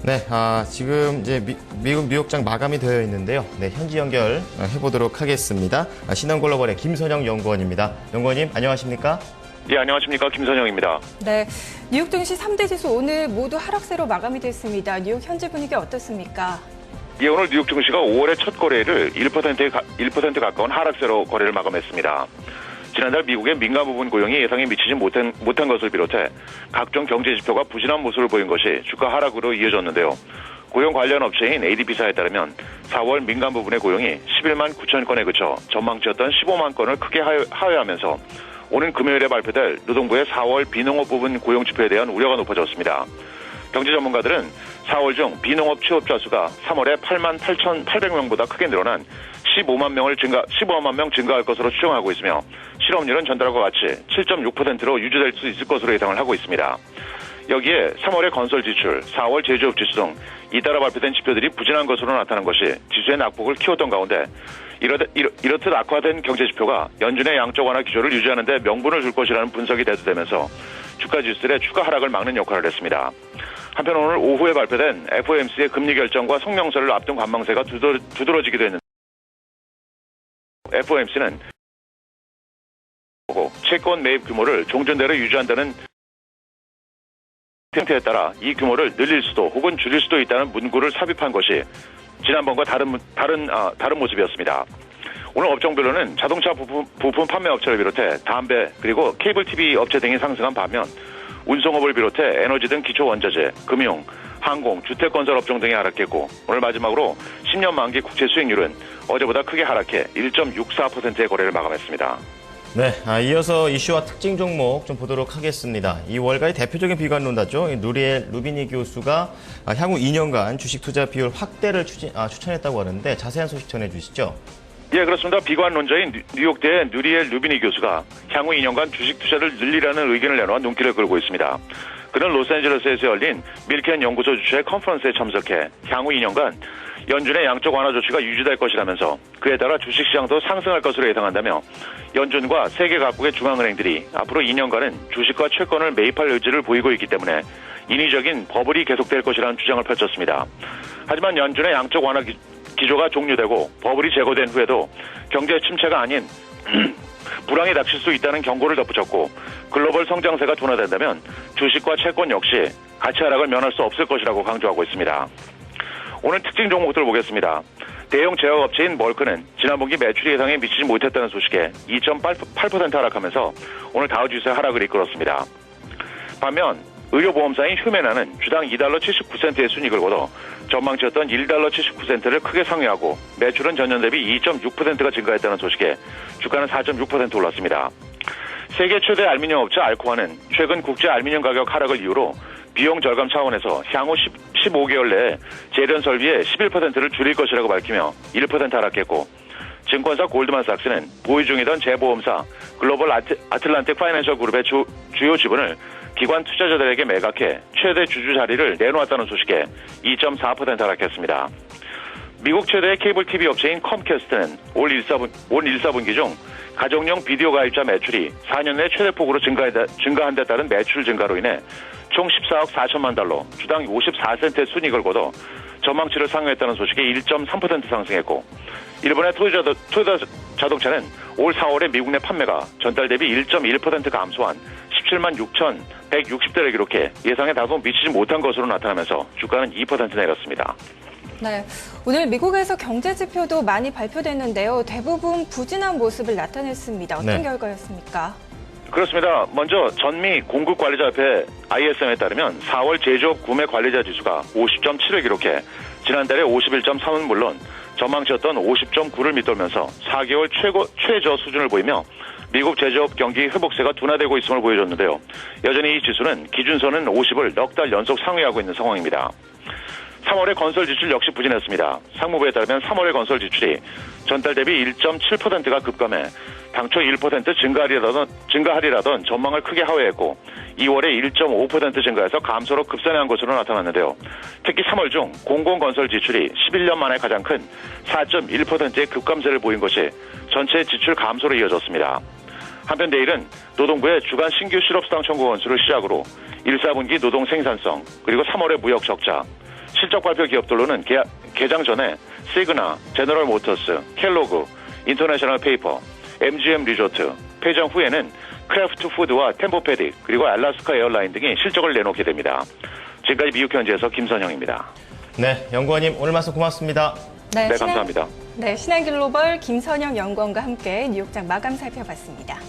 네, 지금 이제 미국 뉴욕장 마감이 되어 있는데요. 네, 현지 연결 해보도록 하겠습니다. 신한글로벌의 김선영 연구원입니다. 연구원님, 안녕하십니까? 예, 안녕하십니까. 김선영입니다. 네, 뉴욕 증시 3대 지수 오늘 모두 하락세로 마감이 됐습니다. 뉴욕 현지 분위기 어떻습니까? 예, 오늘 뉴욕 증시가 5월의 첫 거래를 1% 가까운 하락세로 거래를 마감했습니다. 지난달 미국의 민간 부분 고용이 예상에 미치지 못한 것을 비롯해 각종 경제 지표가 부진한 모습을 보인 것이 주가 하락으로 이어졌는데요. 고용 관련 업체인 ADP사에 따르면 4월 민간 부분의 고용이 11만 9천 건에 그쳐 전망치였던 15만 건을 크게 하회하면서 오는 금요일에 발표될 노동부의 4월 비농업 부분 고용 지표에 대한 우려가 높아졌습니다. 경제 전문가들은 4월 중 비농업 취업자 수가 3월에 8만 8,800명보다 크게 늘어난 15만 명 증가할 것으로 추정하고 있으며 실업률은 전달과 같이 7.6%로 유지될 수 있을 것으로 예상을 하고 있습니다. 여기에 3월의 건설 지출, 4월 제조업 지수 등 잇따라 발표된 지표들이 부진한 것으로 나타난 것이 지수의 낙폭을 키웠던 가운데 이렇듯 악화된 경제 지표가 연준의 양적 완화 기조를 유지하는 데 명분을 줄 것이라는 분석이 대두되면서 주가 지수들의 추가 하락을 막는 역할을 했습니다. 한편 오늘 오후에 발표된 FOMC의 금리 결정과 성명서를 앞둔 관망세가 두드러지기도 했는데 FOMC는 채권 매입 규모를 종전대로 유지한다는 상태에 따라 이 규모를 늘릴 수도 혹은 줄일 수도 있다는 문구를 삽입한 것이 지난번과 다른 모습이었습니다. 오늘 업종별로는 자동차 부품 판매 업체를 비롯해 담배 그리고 케이블 TV 업체 등이 상승한 반면 운송업을 비롯해 에너지 등 기초 원자재, 금융, 항공, 주택건설 업종 등이 하락했고 오늘 마지막으로 10년 만기 국채 수익률은 어제보다 크게 하락해 1.64%의 거래를 마감했습니다. 네, 이어서 이슈와 특징 종목 좀 보도록 하겠습니다. 이 월가의 대표적인 비관론자죠. 누리엘 루비니 교수가 향후 2년간 주식 투자 비율 확대를 추천했다고 하는데 자세한 소식 전해주시죠. 예, 그렇습니다. 비관론자인 뉴욕대의 누리엘 루비니 교수가 향후 2년간 주식 투자를 늘리라는 의견을 내놓아 눈길을 끌고 있습니다. 그는 로스앤젤레스에서 열린 밀켄 연구소 주최 컨퍼런스에 참석해 향후 2년간 연준의 양적 완화 조치가 유지될 것이라면서 그에 따라 주식시장도 상승할 것으로 예상한다며 연준과 세계 각국의 중앙은행들이 앞으로 2년간은 주식과 채권을 매입할 의지를 보이고 있기 때문에 인위적인 버블이 계속될 것이라는 주장을 펼쳤습니다. 하지만 연준의 양적 완화 기조가 종료되고 버블이 제거된 후에도 경제 침체가 아닌 불황이 닥칠 수 있다는 경고를 덧붙였고 글로벌 성장세가 둔화된다면 주식과 채권 역시 가치 하락을 면할 수 없을 것이라고 강조하고 있습니다. 오늘 특징 종목들 보겠습니다. 대형 제약업체인 멀크는 지난 분기 매출 예상에 미치지 못했다는 소식에 2.8% 하락하면서 오늘 다우지수의 하락을 이끌었습니다. 반면 의료보험사인 휴메나는 주당 2달러 79센트의 순이익을 거둬 전망치였던 1달러 79센트를 크게 상회하고 매출은 전년 대비 2.6%가 증가했다는 소식에 주가는 4.6% 올랐습니다. 세계 최대 알루미늄 업체 알코아는 최근 국제 알루미늄 가격 하락을 이유로 비용 절감 차원에서 향후 15개월 내에 재련 설비의 11%를 줄일 것이라고 밝히며 1% 하락했고 증권사 골드만삭스는 보유 중이던 재보험사 글로벌 아틀란틱 파이낸셜 그룹의 주요 지분을 기관 투자자들에게 매각해 최대 주주 자리를 내놓았다는 소식에 2.4% 하락했습니다. 미국 최대의 케이블 TV 업체인 컴캐스트는 올 1사분기 중 가정용 비디오 가입자 매출이 4년 내 최대폭으로 증가한 데 따른 매출 증가로 인해 총 14억 4천만 달러, 주당 54센트의 순이익을 거둬 전망치를 상회했다는 소식에 1.3% 상승했고 일본의 토요타 자동차는 올 4월에 미국 내 판매가 전달 대비 1.1% 감소한 17만 6,160대를 기록해 예상에 다소 미치지 못한 것으로 나타나면서 주가는 2% 내렸습니다. 네, 오늘 미국에서 경제 지표도 많이 발표됐는데요. 대부분 부진한 모습을 나타냈습니다. 어떤 결과였습니까? 그렇습니다. 먼저 전미 공급관리자협회 ISM에 따르면 4월 제조업 구매 관리자 지수가 50.7을 기록해 지난달에 51.3은 물론 전망치였던 50.9를 밑돌면서 4개월 최저 수준을 보이며 미국 제조업 경기 회복세가 둔화되고 있음을 보여줬는데요. 여전히 이 지수는 기준선은 50을 넉 달 연속 상회하고 있는 상황입니다. 3월의 건설 지출 역시 부진했습니다. 상무부에 따르면 3월의 건설 지출이 전달 대비 1.7%가 급감해 당초 1% 증가하리라던 전망을 크게 하회했고 2월에 1.5% 증가해서 감소로 급선회한 것으로 나타났는데요. 특히 3월 중 공공건설 지출이 11년 만에 가장 큰 4.1%의 급감세를 보인 것이 전체 지출 감소로 이어졌습니다. 한편 내일은 노동부의 주간 신규 실업수당 청구 건수를 시작으로 1, 4분기 노동 생산성 그리고 3월의 무역 적자, 실적 발표 기업들로는 개장 전에 시그나, 제너럴 모터스, 켈로그, 인터내셔널 페이퍼, MGM 리조트, 폐장 후에는 크래프트 푸드와 템포패딕, 그리고 알라스카 에어라인 등이 실적을 내놓게 됩니다. 지금까지 미국 현지에서 김선영입니다. 네, 연구원님 오늘 말씀 고맙습니다. 네, 감사합니다. 네, 신한글로벌 김선영 연구원과 함께 뉴욕장 마감 살펴봤습니다.